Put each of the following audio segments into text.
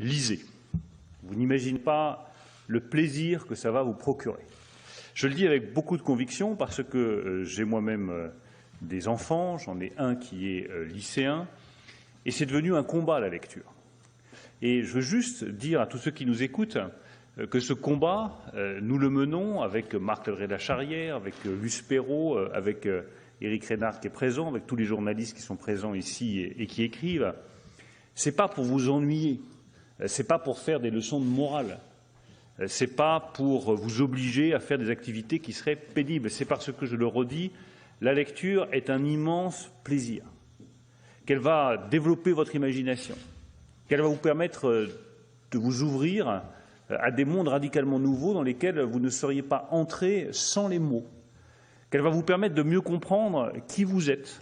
lisez. Vous n'imaginez pas le plaisir que ça va vous procurer. Je le dis avec beaucoup de conviction parce que j'ai moi-même des enfants, j'en ai un qui est lycéen, et c'est devenu un combat la lecture. Et je veux juste dire à tous ceux qui nous écoutent que ce combat, nous le menons avec Marc Ledré-Lacharrière, avec Luce Perrault, avec Éric Reynard qui est présent, avec tous les journalistes qui sont présents ici et qui écrivent. Ce n'est pas pour vous ennuyer, ce n'est pas pour faire des leçons de morale, ce n'est pas pour vous obliger à faire des activités qui seraient pénibles, c'est parce que, je le redis, la lecture est un immense plaisir, qu'elle va développer votre imagination, qu'elle va vous permettre de vous ouvrir à des mondes radicalement nouveaux dans lesquels vous ne seriez pas entré sans les mots, qu'elle va vous permettre de mieux comprendre qui vous êtes,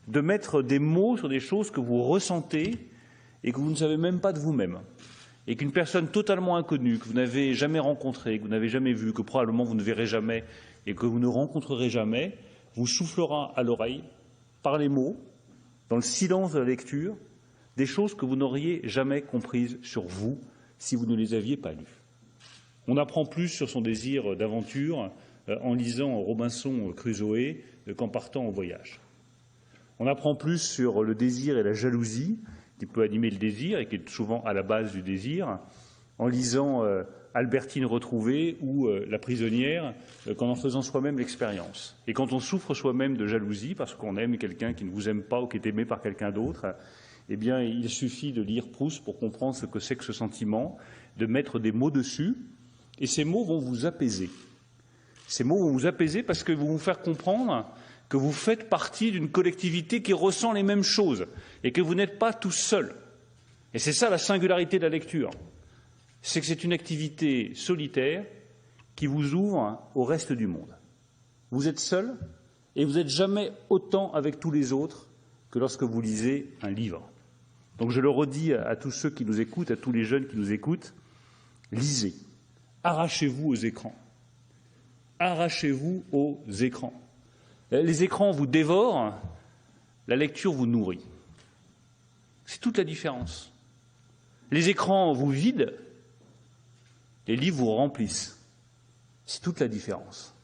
de mettre des mots sur des choses que vous ressentez et que vous ne savez même pas de vous-même, et qu'une personne totalement inconnue, que vous n'avez jamais rencontrée, que vous n'avez jamais vue, que probablement vous ne verrez jamais et que vous ne rencontrerez jamais, vous soufflera à l'oreille, par les mots, dans le silence de la lecture, des choses que vous n'auriez jamais comprises sur vous si vous ne les aviez pas lues. On apprend plus sur son désir d'aventure en lisant Robinson Crusoe qu'en partant au voyage. On apprend plus sur le désir et la jalousie qui peut animer le désir et qui est souvent à la base du désir, en lisant Albertine retrouvée ou La prisonnière, qu'en faisant soi-même l'expérience. Et quand on souffre soi-même de jalousie parce qu'on aime quelqu'un qui ne vous aime pas ou qui est aimé par quelqu'un d'autre, eh bien, il suffit de lire Proust pour comprendre ce que c'est que ce sentiment, de mettre des mots dessus, et ces mots vont vous apaiser. Ces mots vont vous apaiser parce que vont vous faire comprendre que vous faites partie d'une collectivité qui ressent les mêmes choses et que vous n'êtes pas tout seul. Et c'est ça la singularité de la lecture. C'est que c'est une activité solitaire qui vous ouvre au reste du monde. Vous êtes seul et vous n'êtes jamais autant avec tous les autres que lorsque vous lisez un livre. Donc je le redis à tous ceux qui nous écoutent, à tous les jeunes qui nous écoutent, lisez, arrachez-vous aux écrans. Arrachez-vous aux écrans. Les écrans vous dévorent, la lecture vous nourrit. C'est toute la différence. Les écrans vous vident, les livres vous remplissent. C'est toute la différence.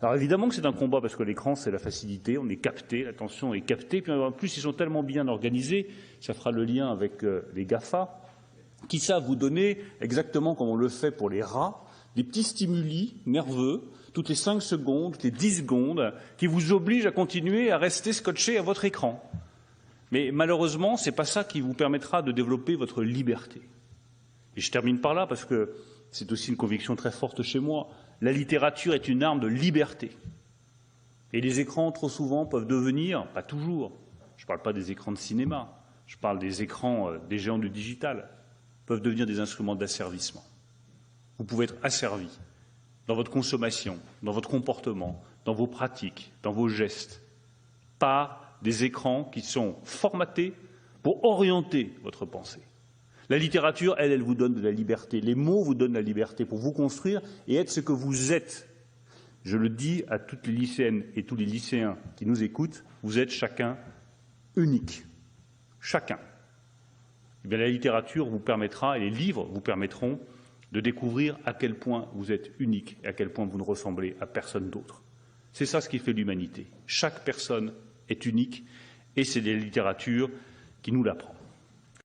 Alors évidemment que c'est un combat parce que l'écran c'est la facilité, on est capté, l'attention est captée, puis en plus ils sont tellement bien organisés, ça fera le lien avec les GAFA, qui savent vous donner, exactement comme on le fait pour les rats, des petits stimuli nerveux, toutes les 5 secondes, toutes les 10 secondes, qui vous obligent à continuer à rester scotché à votre écran. Mais malheureusement, ce n'est pas ça qui vous permettra de développer votre liberté. Et je termine par là parce que c'est aussi une conviction très forte chez moi. La littérature est une arme de liberté. Et les écrans, trop souvent, peuvent devenir, pas toujours, je ne parle pas des écrans de cinéma, je parle des écrans des géants du digital, peuvent devenir des instruments d'asservissement. Vous pouvez être asservi dans votre consommation, dans votre comportement, dans vos pratiques, dans vos gestes, par des écrans qui sont formatés pour orienter votre pensée. La littérature, elle vous donne de la liberté. Les mots vous donnent la liberté pour vous construire et être ce que vous êtes. Je le dis à toutes les lycéennes et tous les lycéens qui nous écoutent, vous êtes chacun unique. Chacun. Eh bien, la littérature vous permettra, et les livres vous permettront de découvrir à quel point vous êtes unique et à quel point vous ne ressemblez à personne d'autre. C'est ça ce qui fait l'humanité. Chaque personne est unique et c'est la littérature qui nous l'apprend.